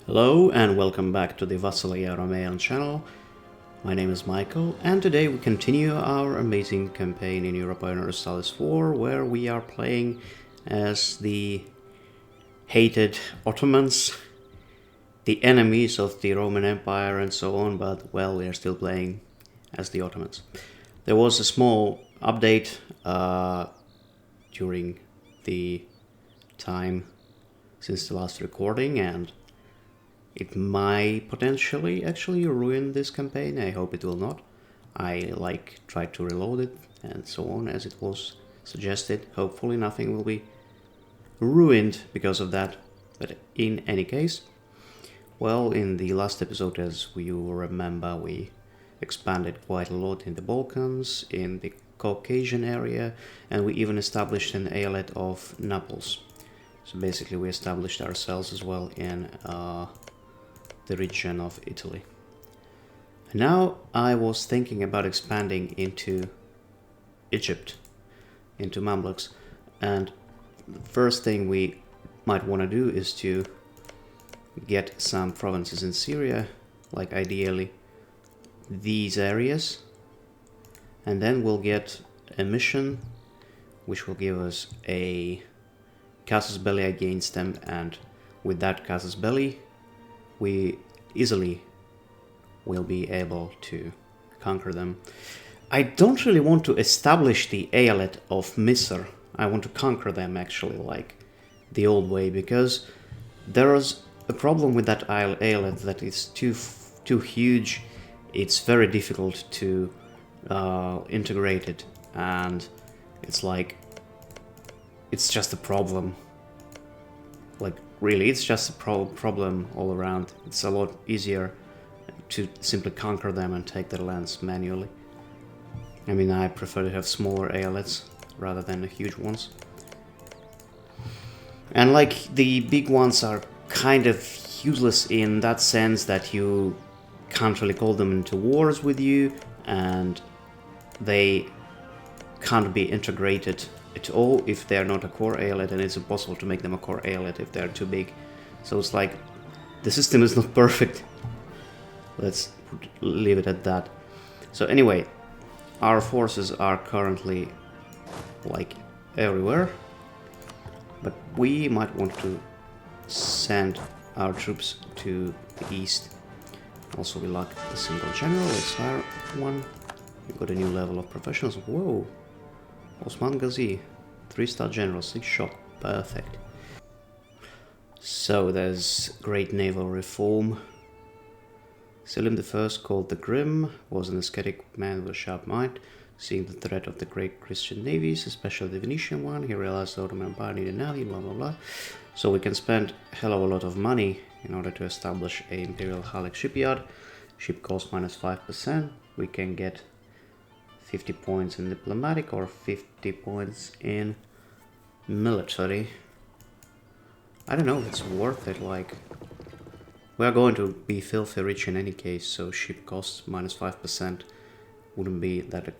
Hello and welcome back to the Vasily Aramean channel. My name is Michael and today we continue our amazing campaign in Europa Universalis 4 where we are playing as the hated Ottomans, the enemies of the Roman Empire and so on, but well, we are still playing as the Ottomans. There was a small update during the time since the last recording, and it might potentially actually ruin this campaign. I hope it will not. I tried to reload it and so on as it was suggested. Hopefully nothing will be ruined because of that. But in any case, well, in the last episode, as you remember, we expanded quite a lot in the Balkans, in the Caucasian area, and we even established an eyalet of Naples. So basically we established ourselves as well in the region of Italy. And now I was thinking about expanding into Egypt, into Mamluks, and the first thing we might want to do is to get some provinces in Syria, like ideally these areas, and then we'll get a mission which will give us a casus belli against them, and with that casus belli we easily will be able to conquer them. I don't really want to establish the eyalet of Misr. I want to conquer them actually like the old way, because there is a problem with that eyalet that it's too huge. It's very difficult to integrate it, and it's just a problem. Like really, it's just a problem all around. It's a lot easier to simply conquer them and take their lands manually. I mean, I prefer to have smaller eyalets rather than the huge ones. And like the big ones are kind of useless in that sense that you can't really call them into wars with you, and they can't be integrated at all if they're not a core eyalet, and it's impossible to make them a core eyalet if they're too big. So it's like the system is not perfect. Let's leave it at that. So anyway, our forces are currently like everywhere, but we might want to send our troops to the east. Also, we lack a single general. Let's hire one. We got a new level of professionals. Whoa! Osman Ghazi, 3-star general, 6 shot, perfect. So there's great naval reform. Selim I, called the Grim, was an ascetic man with a sharp mind. Seeing the threat of the great Christian navies, especially the Venetian one, he realized the Ottoman Empire needed a navy, blah blah blah. So we can spend a hell of a lot of money in order to establish an Imperial Halleck shipyard. Ship cost -5%. We can get 50 points in diplomatic or 50 points in military. I don't know if it's worth it. Like, we are going to be filthy rich in any case, so ship costs -5% wouldn't be that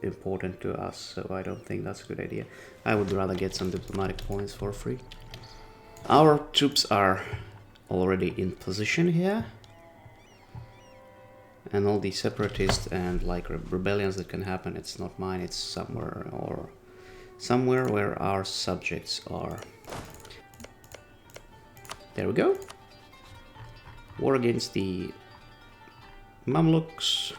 important to us, so I don't think that's a good idea. I would rather get some diplomatic points for free. Our troops are already in position here, and all the separatists and like rebellions that can happen, it's not mine, it's somewhere where our subjects are. There we go. War against the Mamluks.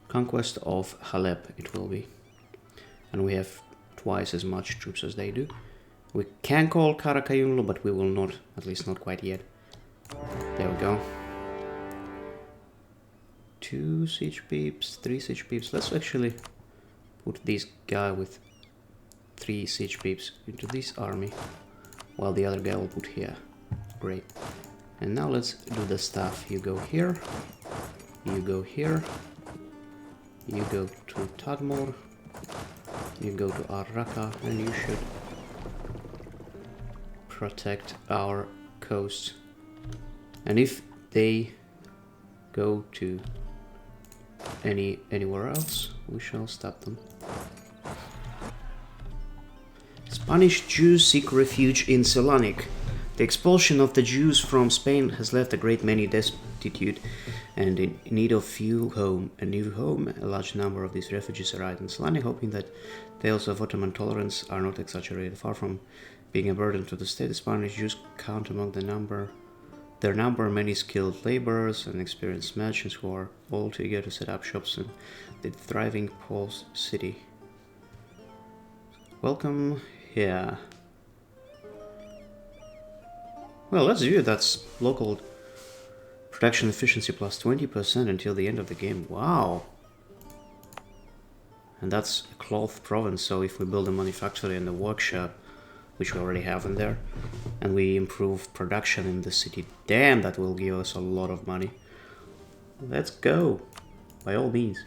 Conquest of Halep it will be. And we have twice as much troops as they do. We can call Karakayunlu, but we will not, at least not quite yet. There we go. 2 siege peeps, 3 siege peeps. Let's actually put this guy with 3 siege peeps into this army, while the other guy will put here. Great. And now let's do the stuff. You go here, you go here, you go to Tadmor, you go to Ar-Raqqa, and you should protect our coast. And if they go to anywhere else, we shall stop them. Spanish Jews seek refuge in Salonik. The expulsion of the Jews from Spain has left a great many destitute and in need of a new home. A large number of these refugees arrived in Slani, hoping that tales of Ottoman tolerance are not exaggerated. Far from being a burden to the state, the Spanish Jews count among their number many skilled laborers and experienced merchants who are all eager to set up shops in the thriving Paul's city. Welcome here. Well, let's do it. That's local production efficiency plus 20% until the end of the game. Wow. And that's a cloth province, so if we build a manufactory and a workshop, which we already have in there, and we improve production in the city, damn, that will give us a lot of money. Let's go, by all means.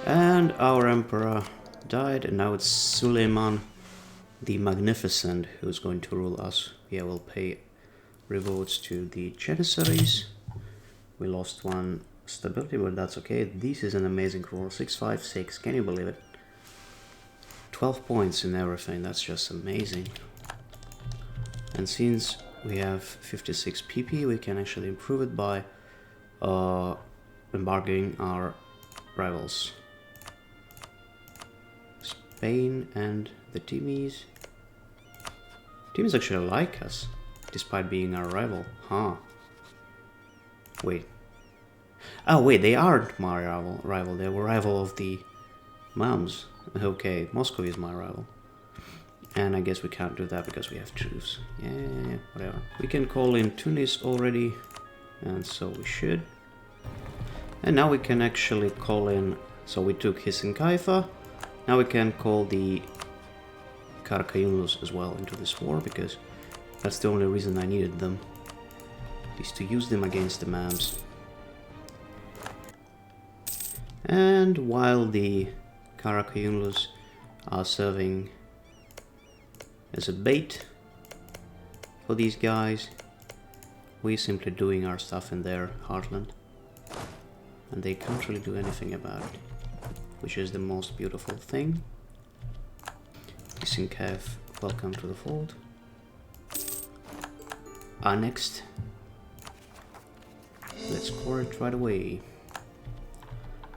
And our emperor died, and now it's Suleiman The Magnificent who's going to rule us. Yeah, we'll pay rewards to the Janissaries. We lost one stability, but that's okay. This is an amazing roll. 656, can you believe it? 12 points in everything, that's just amazing. And since we have 56 PP, we can actually improve it by embargoing our rivals. Spain and the Timmies. Timmies actually like us, despite being our rival. Huh. Wait. Oh wait, they aren't my rival. They were rival of the Mums. Okay, Moscow is my rival. And I guess we can't do that because we have troops. Yeah, whatever. We can call in Tunis already, and so we should. And now we can actually call in, so we took Hisinkaifa. Now we can call the Karakayunlus as well into this war, because that's the only reason I needed them, is to use them against the Mams. And while the Karakayunlus are serving as a bait for these guys, we're simply doing our stuff in their heartland, and they can't really do anything about it, which is the most beautiful thing. Isinkev, welcome to the fold. Annexed. Let's score it right away.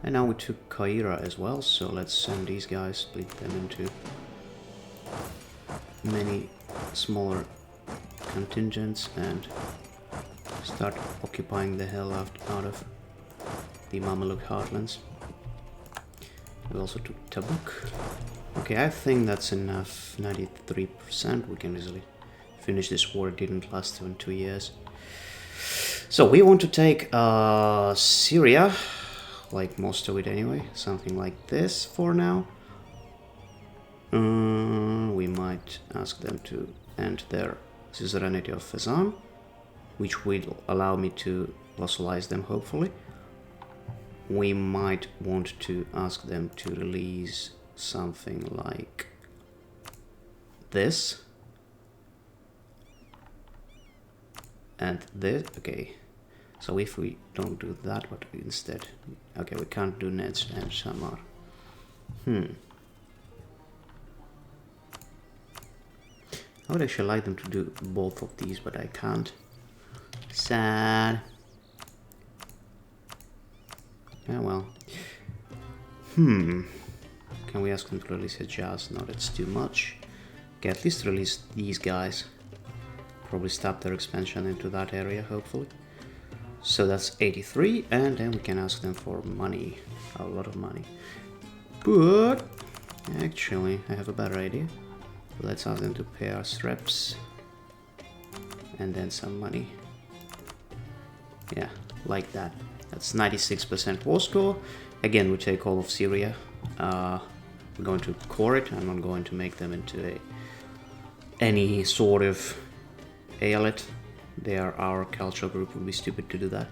And now we took Caira as well, so let's send these guys, split them into many smaller contingents and start occupying the hell out of the Mameluke heartlands. We also took Tabuk. Okay, I think that's enough. 93%. We can easily finish this war. It didn't last even 2 years. So we want to take Syria, like most of it anyway. Something like this for now. We might ask them to end their suzerainty of Fezzan, which will allow me to vassalize them, hopefully. We might want to ask them to release something like this. And this, okay. So if we don't do that, what we instead? Okay, we can't do Nets and Samar. I would actually like them to do both of these, but I can't. Sad. Yeah, well. Can we ask them to release Hejaz? No, that's too much. Okay, at least release these guys. Probably stop their expansion into that area, hopefully. So that's 83, and then we can ask them for money. A lot of money. But actually, I have a better idea. Let's ask them to pay us reps. And then some money. Yeah, like that. That's 96% war score. Again, we take all of Syria. We're going to core it. I'm not going to make them into any sort of eyalet. They are our cultural group. Would be stupid to do that.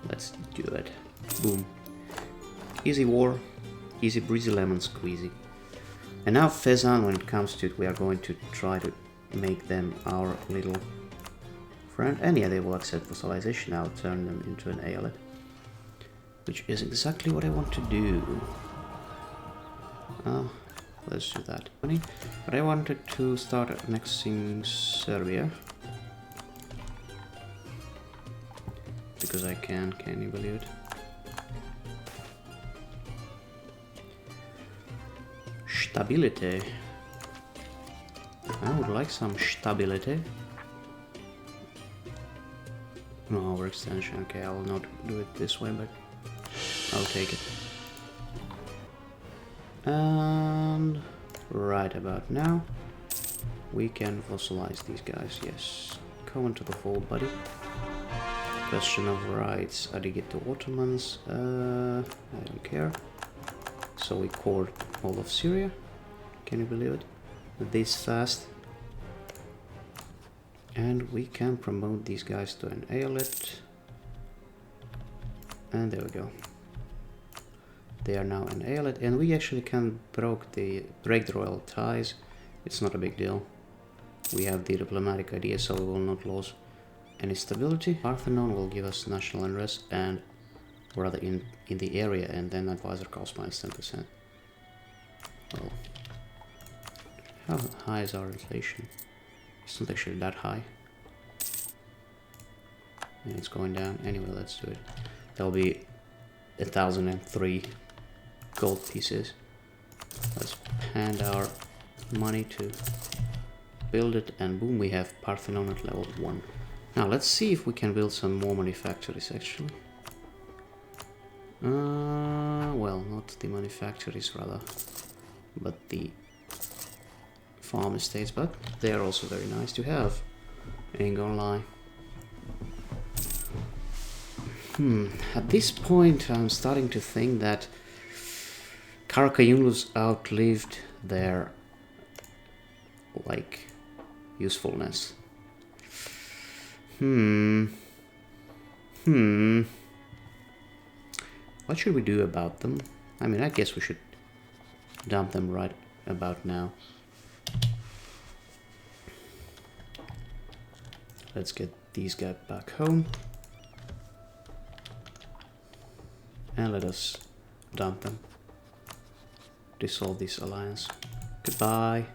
Let's do it. Boom. Easy war. Easy breezy lemon squeezy. And now Fezzan, when it comes to it, we are going to try to make them our little friend. And yeah, they will accept vassalization. I'll turn them into an eyalet, which is exactly what I want to do. let's do that. But I wanted to start annexing Serbia. Because I can you believe it? Stability. I would like some stability. No, overextension. Okay, I will not do it this way, but I'll take it. And right about now, we can fossilize these guys. Yes, come into the fold, buddy. Question of rights. I did get the Ottomans. I don't care. So we cored all of Syria. Can you believe it? This fast. And we can promote these guys to an eyalet. And there we go. They are now an eyalet, and we actually can break the royal ties. It's not a big deal. We have the diplomatic idea, so we will not lose any stability. Parthenon will give us national unrest, and rather in the area, and then advisor cost minus 10%. Well, how high is our inflation? It's not actually that high. And it's going down. Anyway, let's do it. There'll be 1,003 gold pieces. Let's hand our money to build it, and boom, we have Parthenon at level 1. Now let's see if we can build some more manufactories actually. Well, not the manufactories rather, but the farm estates, but they are also very nice to have. Ain't gonna lie. At this point I'm starting to think that Karakayunlus outlived their like usefulness. What should we do about them? I mean, I guess we should dump them right about now. Let's get these guys back home. And let us dump them. Dissolve this alliance. Goodbye.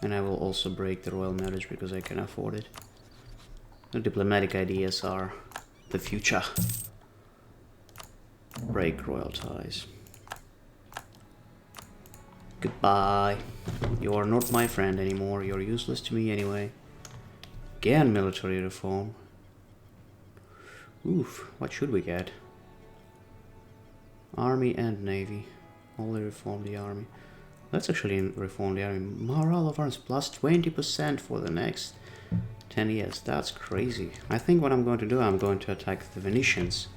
And I will also break the royal marriage because I can afford it. The diplomatic ideas are the future. Break royal ties. Goodbye. You are not my friend anymore. You're useless to me anyway. Again, military reform. Oof, what should we get? Army and navy. Only reform the army. Let's actually reform the army. Morale of arms plus 20% for the next 10 years. That's crazy. I think what I'm going to do, I'm going to attack the Venetians.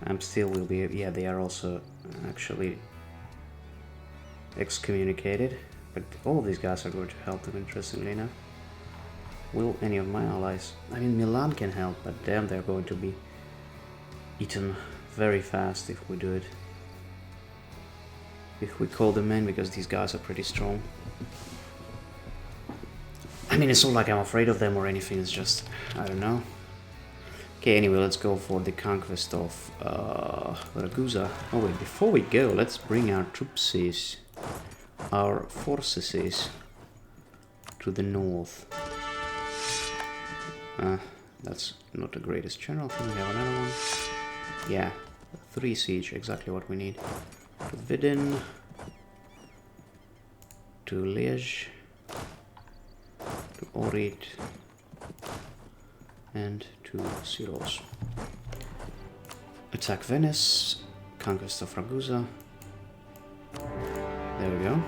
I'm still will be, yeah, they are also actually excommunicated. But all of these guys are going to help them, interestingly enough. Will any of my allies? I mean, Milan can help, but damn, they're going to be eaten very fast if we do it. If we call them in, because these guys are pretty strong. I mean, it's not like I'm afraid of them or anything, it's just, I don't know. Okay, anyway, let's go for the conquest of Ragusa. Oh wait, before we go, let's bring our troops, our forces to the north. That's not the greatest general. Can we have another one? Yeah, 3 siege, exactly what we need. To Vidin, to Liège, to Ohrid, and to Syros. Attack Venice, conquest of Ragusa. There we go.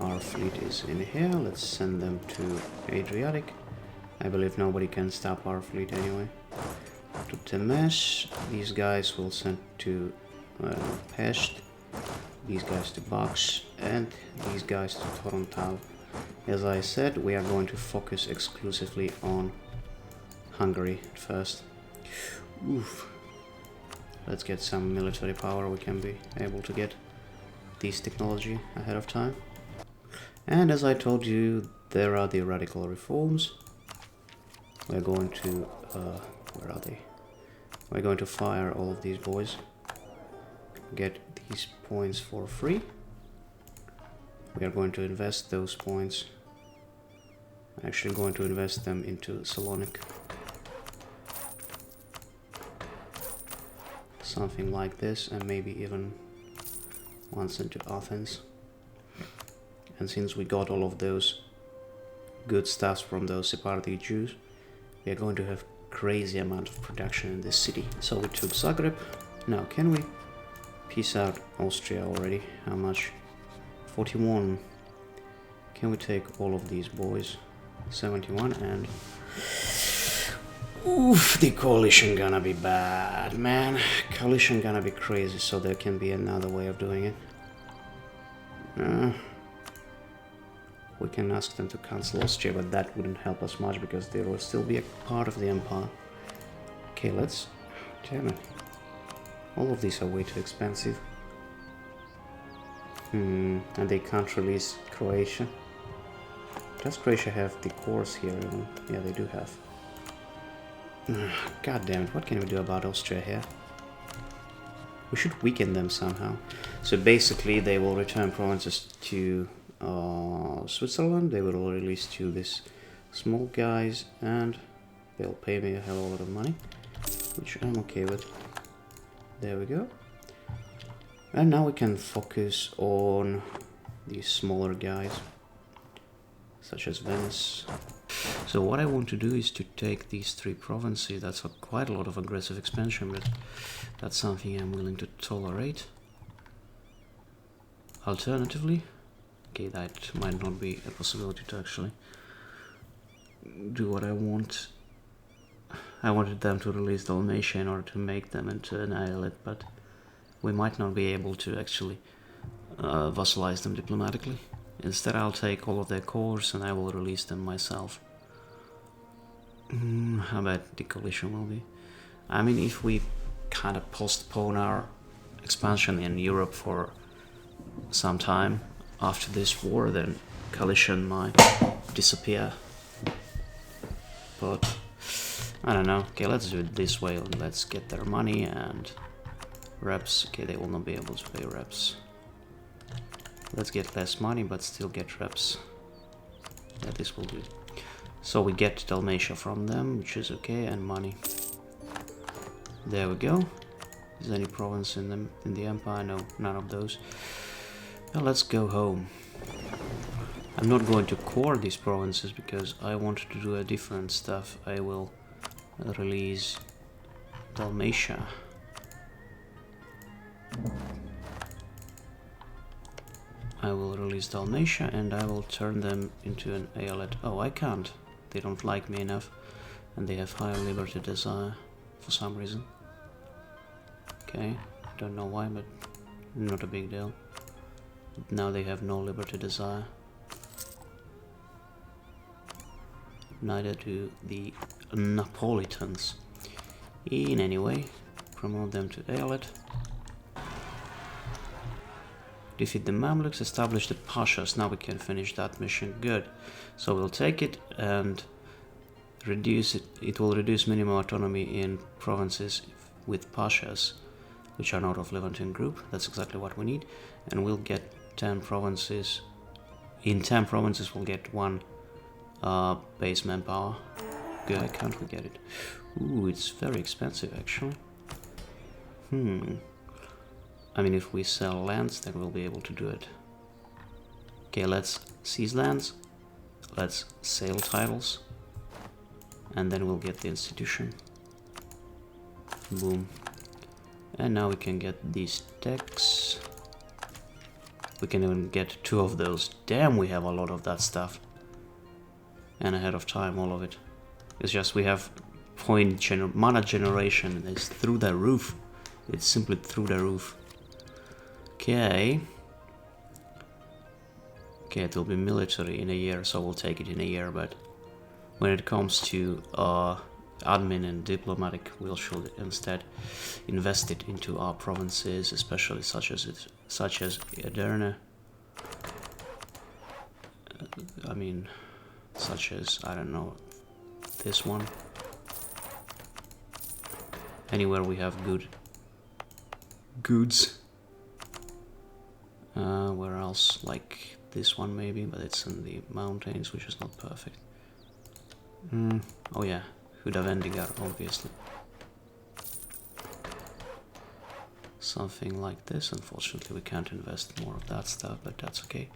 Our fleet is in here. Let's send them to Adriatic. I believe nobody can stop our fleet anyway. To Temesh, these guys will send to Pest, these guys to Box, and these guys to Torontal. As I said, we are going to focus exclusively on Hungary at first. Oof. Let's get some military power. We can be able to get this technology ahead of time. And as I told you, there are the radical reforms. We're going to, where are they? We're going to fire all of these boys. get these points for free. We are going to invest those points. I'm actually going to invest them into Salonic. Something like this, and maybe even once into Athens. And since we got all of those good stuffs from those Sephardi Jews, we are going to have crazy amount of production in this city. So we took Zagreb. Now can we peace out Austria already? How much? 41. Can we take all of these boys? 71 and... Oof, the coalition gonna be bad, man. Coalition gonna be crazy, so there can be another way of doing it. We can ask them to cancel Austria, but that wouldn't help us much because they will still be a part of the empire. Okay, let's... Damn it. All of these are way too expensive. And they can't release Croatia. Does Croatia have the cores here even? Yeah, they do have. God damn it, what can we do about Austria here? We should weaken them somehow. So basically they will return provinces to Switzerland. They will release to these small guys and they'll pay me a hell of a lot of money, which I'm okay with. There we go. And now we can focus on these smaller guys, such as Venice. So what I want to do is to take these 3 provinces. That's quite a lot of aggressive expansion, but that's something I'm willing to tolerate. Alternatively, okay, that might not be a possibility to actually do what I want. I wanted them to release Dalmatia in order to make them into an eyalet, but we might not be able to actually vassalize them diplomatically. Instead, I'll take all of their cores and I will release them myself. How bad the coalition will be? I mean, if we kind of postpone our expansion in Europe for some time after this war, then coalition might disappear. But I don't know. Okay, let's do it this way and let's get their money and reps. Okay, they will not be able to pay reps. Let's get less money but still get reps. Yeah, this will do. So we get Dalmatia from them, which is okay, and money. There we go. Is there any province in the empire? No, none of those. Well, let's go home. I'm not going to core these provinces because I want to do a different stuff. I will release Dalmatia. I will release Dalmatia and I will turn them into an eyalet. Oh, I can't. They don't like me enough and they have higher liberty desire for some reason. Okay, don't know why, but not a big deal. Now they have no liberty desire. Neither do the Napolitans. In any way, promote them to eyalet. Defeat the Mamluks, establish the Pashas. Now we can finish that mission. Good. So we'll take it and reduce it. It will reduce minimum autonomy in provinces with Pashas, which are not of Levantine group. That's exactly what we need. And we'll get 10 provinces. In 10 provinces we'll get 1 base manpower. Good, can't we get it? Ooh, it's very expensive actually. I mean, if we sell lands, then we'll be able to do it. Okay, let's seize lands. Let's sell titles. And then we'll get the institution. Boom. And now we can get these techs. We can even get 2 of those. Damn, we have a lot of that stuff. And ahead of time, all of it. It's just we have mana generation. It's through the roof. It's simply through the roof. Okay. Okay, it will be military in a year, so we'll take it in a year, but when it comes to admin and diplomatic, we should instead invest it into our provinces, especially such as Edirne. I mean, such as, I don't know, this one. Anywhere we have goods. Where else? Like this one maybe, but it's in the mountains, which is not perfect. Oh yeah, Hudavendigar, obviously. Something like this. Unfortunately, we can't invest more of that stuff, but that's okay.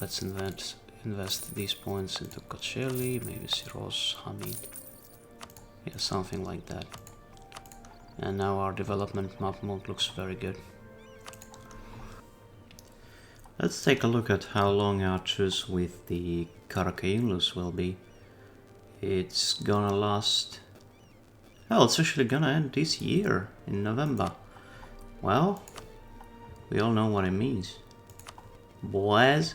Let's invest these points into Kocheli, maybe Siros, Hamid. Yeah, something like that. And now our development map mode looks very good. Let's take a look at how long our truce with the Karakainlus will be. It's gonna last... Oh, it's actually gonna end this year, in November. Well, we all know what it means. Boys,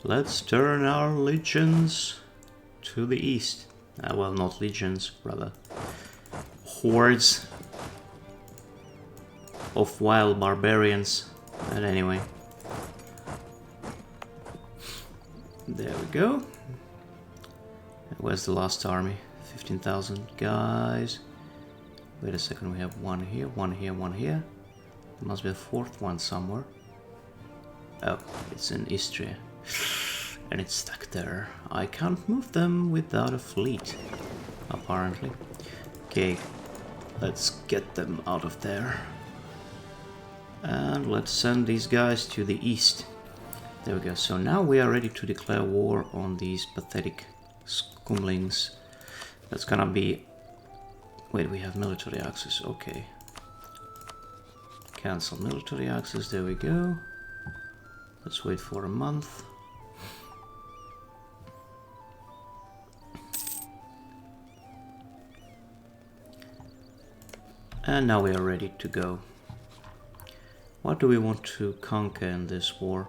let's turn our legions to the east. Well, not legions, rather hordes of wild barbarians. But anyway, there we go. Where's the last army? 15,000 guys. Wait a second, we have one here, one here, one here. There must be a fourth one somewhere. Oh, it's in Istria. And it's stuck there. I can't move them without a fleet, apparently. Okay, let's get them out of there. And let's send these guys to the east. There we go. So now we are ready to declare war on these pathetic scumlings. That's gonna be... Wait, we have military access. Okay. Cancel military access. There we go. Let's wait for a month. And now we are ready to go. What do we want to conquer in this war?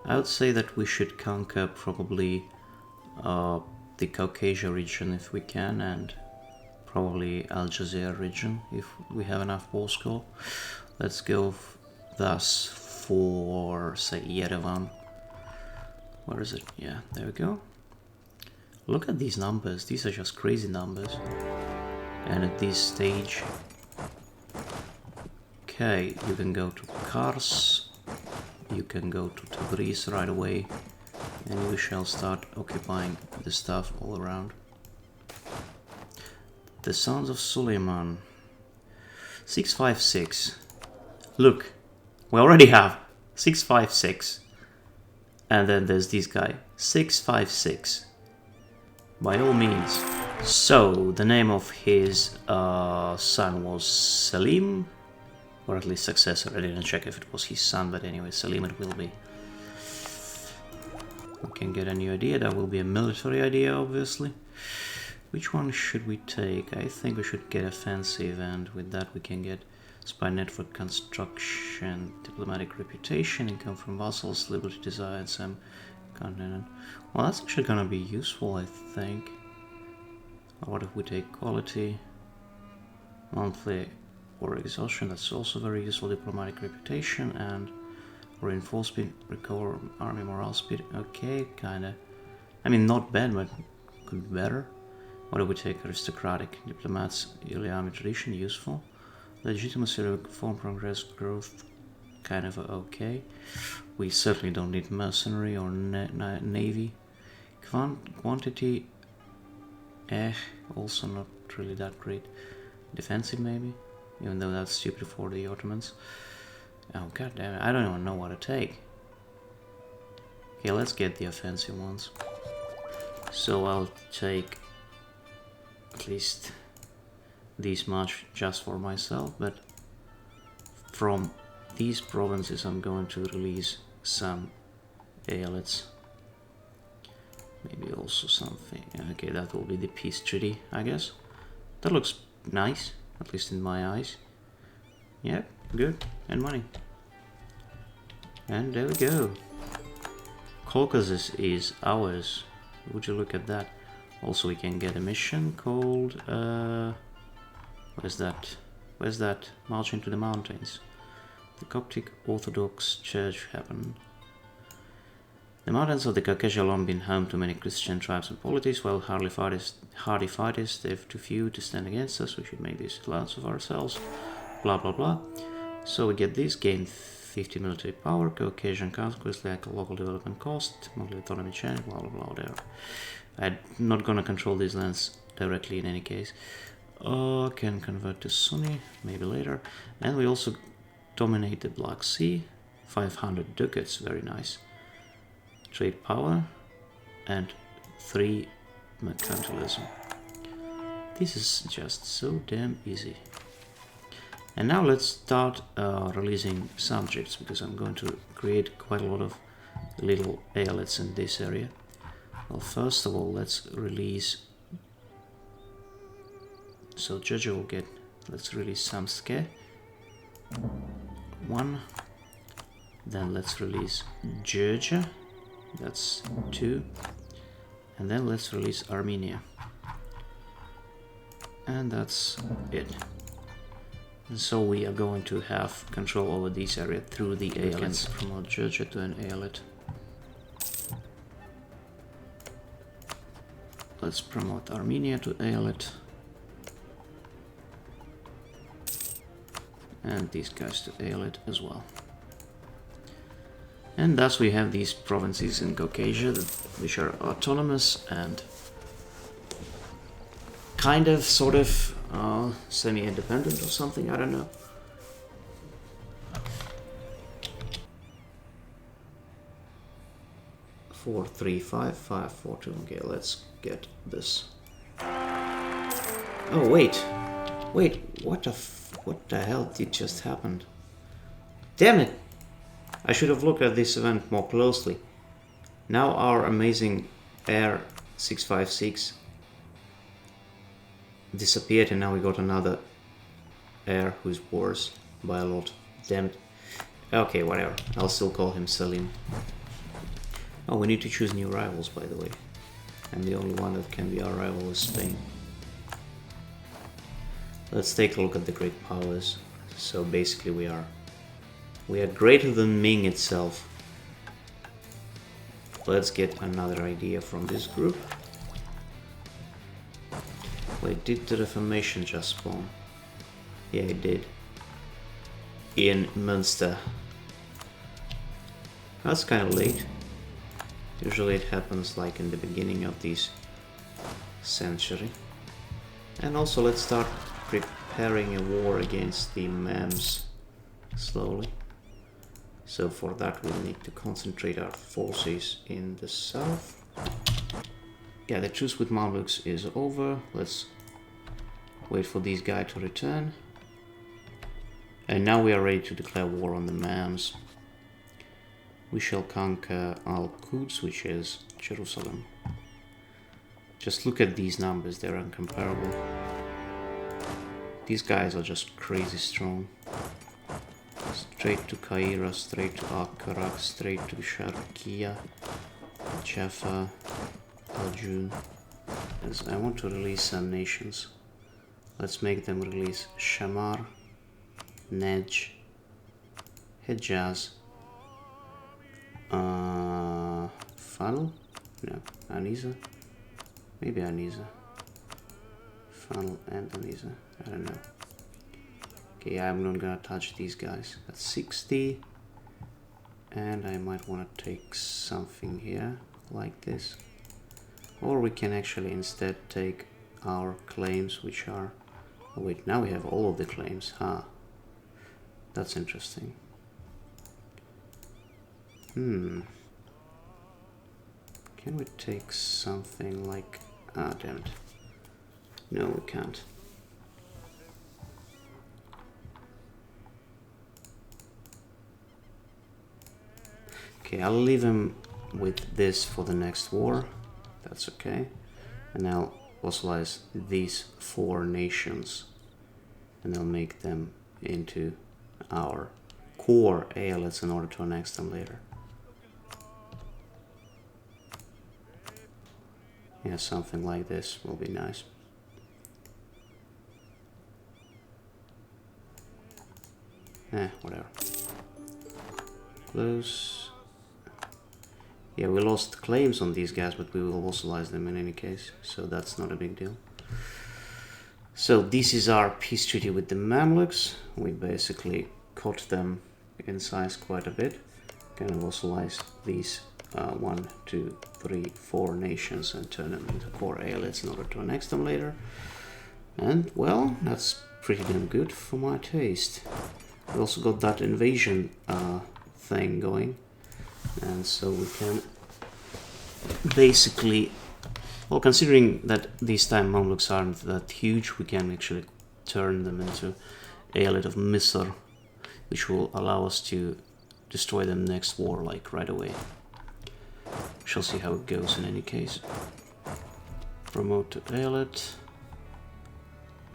I would say that we should conquer probably the Caucasia region if we can, and probably Al Jazeera region if we have enough war score. Let's go thus for, say, Yerevan. Where is it? Yeah, there we go. Look at these numbers. These are just crazy numbers. And at this stage... Okay, you can go to Kars, you can go to Tabriz right away, and we shall start occupying the stuff all around. The Sons of Suleiman. 656. Look, we already have 656. And then there's this guy, 656. By all means. So, the name of his son was Selim. Or at least successor. I didn't check if it was his son, but anyway, Selim it will be. We can get a new idea. That will be a military idea, obviously. Which one should we take? I think we should get offensive, and with that we can get spy network construction, diplomatic reputation, income from vassals, liberty desire, and some continent. Well, that's actually gonna be useful, I think. Or what if we take quality, monthly or exhaustion? That's also very useful. Diplomatic reputation and reinforce speed, recover army morale speed. Okay, kinda. I mean, not bad, but could be better. What do we take? Aristocratic diplomats, early army tradition, useful. Legitimacy, reform, progress, growth, kind of okay. We certainly don't need mercenary or navy. Quantity, also not really that great. Defensive maybe, even though that's stupid for the Ottomans. Oh god damn it, I don't even know what to take. Okay, let's get the offensive ones. So I'll take at least this much just for myself, but from these provinces I'm going to release some ailets. Maybe also something. Okay, that will be the peace treaty, I guess. That looks nice, at least in my eyes. Yeah, good. And money. And there we go. Caucasus is ours. Would you look at that? Also, we can get a mission called... Where's that? Where's that? March into the mountains. The Coptic Orthodox Church happened. The mountains of the Caucasia have long been home to many Christian tribes and polities. While hardy fighters, they've too few to stand against us. We should make these clouds of ourselves. Blah blah blah. So we get this, gain 50 military power, Caucasian conquest, like a local development cost, monthly autonomy change, blah blah blah, whatever. I'm not gonna control these lands directly in any case. Can convert to Sunni, maybe later. And we also dominate the Black Sea, 500 ducats, very nice. Trade power, and 3 mercantilism. This is just so damn easy. And now let's start releasing subjects, because I'm going to create quite a lot of little aylets in this area. Well, first of all, let's release... So Georgia will get... Let's release Samske. 1. Then let's release Georgia. That's 2. And then let's release Armenia. And that's it. And so we are going to have control over this area through the aylets. Let's promote Georgia to an aylet. Let's promote Armenia to aylet. And these guys to aylet as well. And thus we have these provinces in Caucasia which are autonomous and kind of, sort of, semi-independent or something, I don't know. Four, 3, 5, 5, 4, 2. Okay, let's get this. Oh wait, what the hell did just happen? Damn it! I should have looked at this event more closely. Now our amazing Air 656 disappeared, and now we got another Air who's worse by a lot. Damn it. Okay, whatever. I'll still call him Selim. Oh, we need to choose new rivals, by the way. And the only one that can be our rival is Spain. Let's take a look at the great powers. So basically we are greater than Ming itself. Let's get another idea from this group. Wait, did the Reformation just spawn? Yeah, it did. In Münster. That's kind of late. Usually it happens like in the beginning of this century. And also let's start preparing a war against the Mems slowly. So for that we'll need to concentrate our forces in the south. Yeah, the truce with Mamluks is over. Let's wait for these guys to return. And now we are ready to declare war on the Mems. We shall conquer Al-Quds, which is Jerusalem. Just look at these numbers, they're incomparable. These guys are just crazy strong. Straight to Cairo, straight to Akarak, straight to Sharqiya, Jaffa, Aljun. As I want to release some nations. Let's make them release Shamar,Nej, Hejaz, Funnel? No, Anisa? Maybe Anisa. Funnel and Anisa. I don't know. Okay, I'm not gonna touch these guys. That's 60. And I might want to take something here, like this. Or we can actually instead take our claims, which are... Oh wait, now we have all of the claims. Huh. That's interesting. Can we take something like... Ah, damn it. No, we can't. Okay, I'll leave him with this for the next war. That's okay. And I'll fossilize these 4 nations. And I'll make them into our core aylets in order to annex them later. Yeah, something like this will be nice. Whatever. Close. Yeah, we lost claims on these guys, but we will fossilize them in any case, so that's not a big deal. So this is our peace treaty with the Mamluks. We basically cut them in size quite a bit. Kind of fossilize these 1, 2, 3, 4 nations and turn them into core ailets in order to annex them later. And well, that's pretty damn good for my taste. We also got that invasion thing going, and so we can basically, well, considering that these time Mamluks aren't that huge, we can actually turn them into Aeolid of Misr, which will allow us to destroy them next war, like right away. We shall see how it goes in any case. Promote to Aeolid.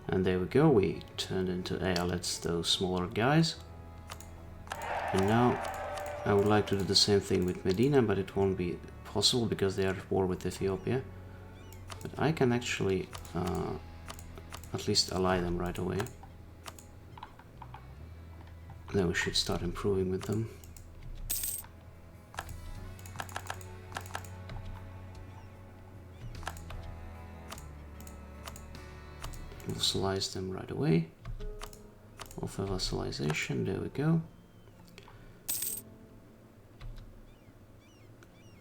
And there we go, we turned into Aeolids, those smaller guys. And now I would like to do the same thing with Medina, but it won't be possible because they are at war with Ethiopia. But I can actually at least ally them right away. Then we should start improving with them. Vassalize them right away. Offer vassalization, there we go.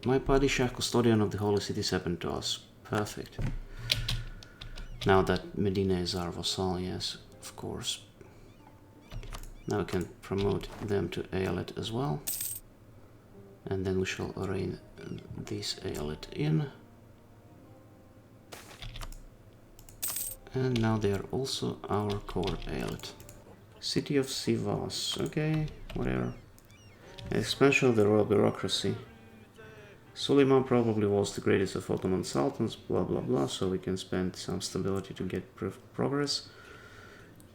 My Padishah, custodian of the holy cities, happened to us. Perfect. Now that Medina is our vassal, yes, of course. Now we can promote them to Aeolid as well. And then we shall reign this Aeolid in. And now they are also our core Aeolid. City of Sivas, okay, whatever. Expansion of the royal bureaucracy. Suleiman probably was the greatest of Ottoman sultans, blah blah blah, so we can spend some stability to get progress.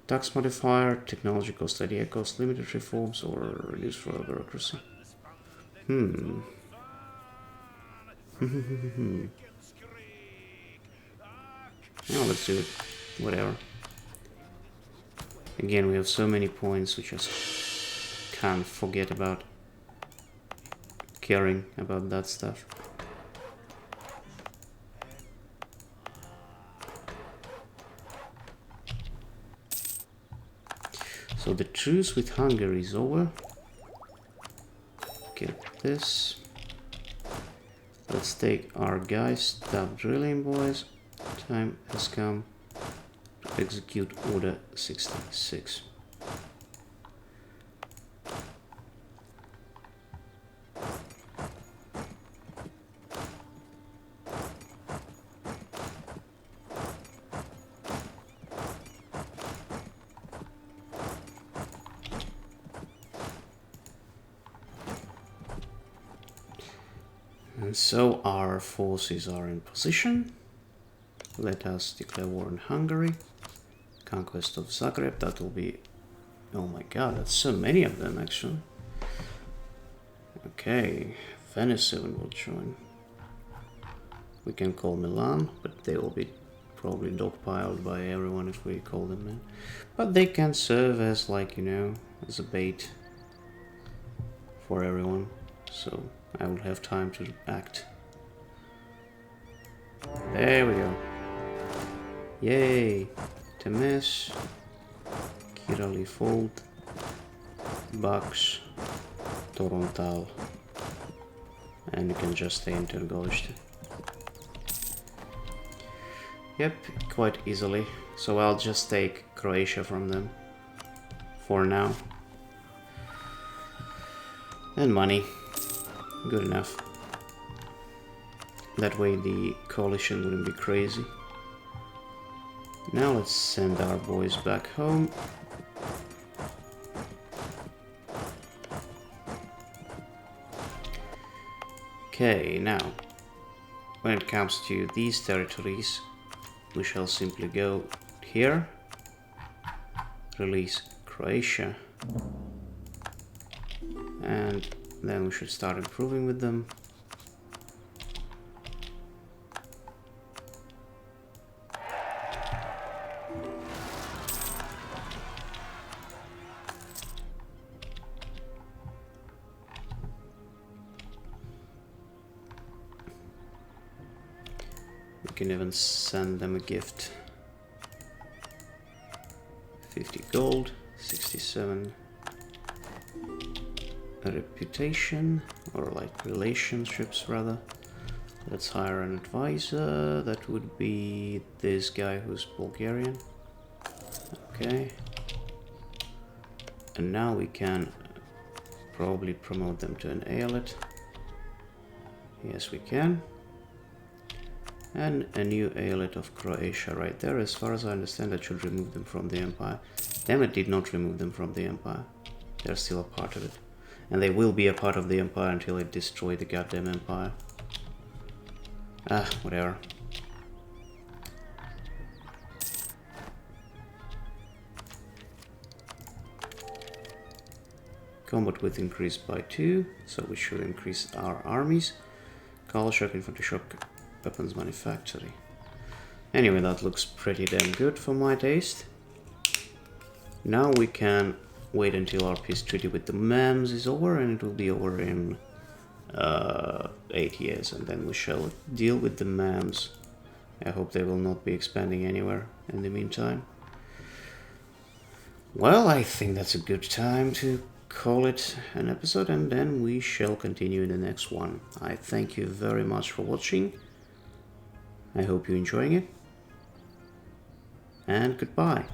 Tax modifier, technology cost, idea cost, limited reforms, or reduce royal bureaucracy. Yeah, let's do it. Whatever. Again, we have so many points, we just can't forget about caring about that stuff. So the truce with Hungary is over. Get this. Let's take our guys. Stop drilling, boys. Time has come to execute Order 66. And so our forces are in position. Let us declare war on Hungary. Conquest of Zagreb, that will be... Oh my god, that's so many of them actually. Okay, Venice soon will join. We can call Milan, but they will be probably dogpiled by everyone if we call them in. But they can serve as, like, you know, as a bait for everyone. So I will have time to act. There we go. Yay! Temes, Kirali Fold, Bax, Torontal, and you can just stay in Tergolishte. Yep, quite easily. So I'll just take Croatia from them for now. And money. Good enough. That way the coalition wouldn't be crazy. Now let's send our boys back home. Okay, now, when it comes to these territories, we shall simply go here, release Croatia, and then we should start improving with them. We can even send them a gift. 50 gold, 67 a reputation, or like relationships rather. Let's hire an advisor. That would be this guy who's Bulgarian. Okay. And now we can probably promote them to an eyalet. Yes, we can. And a new eyalet of Croatia right there. As far as I understand, that should remove them from the empire. Damn, it did not remove them from the empire. They're still a part of it. And they will be a part of the empire until it destroys the goddamn empire. Ah, whatever. Combat width increased by 2, so we should increase our armies. Cavalry shock, infantry shock, weapons manufacturing. Anyway, that looks pretty damn good for my taste. Now we can wait until our peace treaty with the Mams is over, and it will be over in 8 years, and then we shall deal with the Mams. I hope they will not be expanding anywhere in the meantime. Well, I think that's a good time to call it an episode, and then we shall continue in the next one. I thank you very much for watching. I hope you're enjoying it, and goodbye.